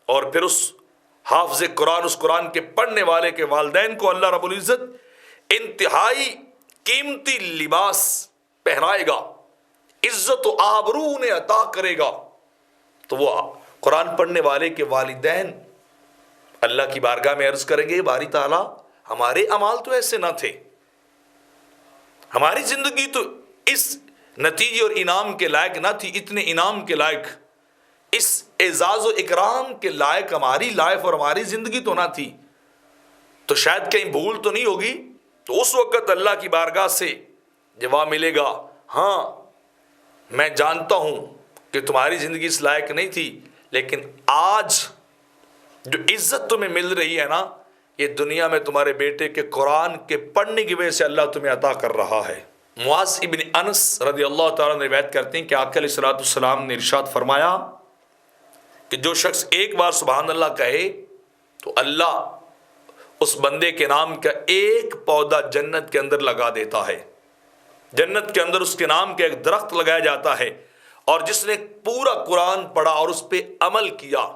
اور پھر اس حافظ قرآن، اس قرآن کے پڑھنے والے کے والدین کو اللہ رب العزت انتہائی قیمتی لباس پہنائے گا، عزت و آبرو انہیں عطا کرے گا۔ تو وہ قرآن پڑھنے والے کے والدین اللہ کی بارگاہ میں عرض کریں گے، باری تعالیٰ ہمارے اعمال تو ایسے نہ تھے، ہماری زندگی تو اس نتیجے اور انعام کے لائق نہ تھی، اتنے انعام کے لائق، اس اعزاز و اکرام کے لائق ہماری لائف اور ہماری زندگی تو نہ تھی، تو شاید کہیں بھول تو نہیں ہوگی۔ تو اس وقت اللہ کی بارگاہ سے جواب ملے گا، ہاں میں جانتا ہوں کہ تمہاری زندگی اس لائق نہیں تھی، لیکن آج جو عزت تمہیں مل رہی ہے نا، یہ دنیا میں تمہارے بیٹے کے قرآن کے پڑھنے کی وجہ سے اللہ تمہیں عطا کر رہا ہے۔ معاذ ابن انس رضی اللہ تعالیٰ نے روایت کرتے ہیں کہ آقا علیہ الصلوۃ والسلام نے ارشاد فرمایا کہ جو شخص ایک بار سبحان اللہ کہے تو اللہ اس بندے کے نام کا ایک پودا جنت کے اندر لگا دیتا ہے، جنت کے اندر اس کے نام کا ایک درخت لگایا جاتا ہے، اور جس نے پورا قرآن پڑھا اور اس پہ عمل کیا،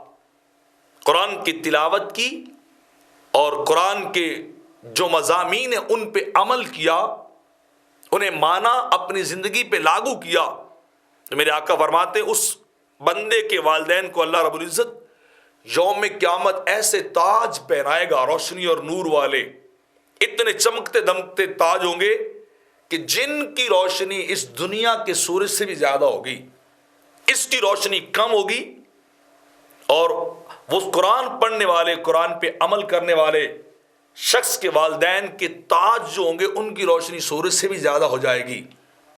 قرآن کی تلاوت کی اور قرآن کے جو مضامین ہیں ان پہ عمل کیا، انہیں مانا، اپنی زندگی پہ لاگو کیا، تو میرے آقا فرماتے ہیں اس بندے کے والدین کو اللہ رب العزت یوم قیامت ایسے تاج پہنائے گا، روشنی اور نور والے، اتنے چمکتے دمکتے تاج ہوں گے کہ جن کی روشنی اس دنیا کے سورج سے بھی زیادہ ہوگی، اس کی روشنی کم ہوگی، اور وہ قرآن پڑھنے والے، قرآن پہ عمل کرنے والے شخص کے والدین کے تاج جو ہوں گے ان کی روشنی سورج سے بھی زیادہ ہو جائے گی۔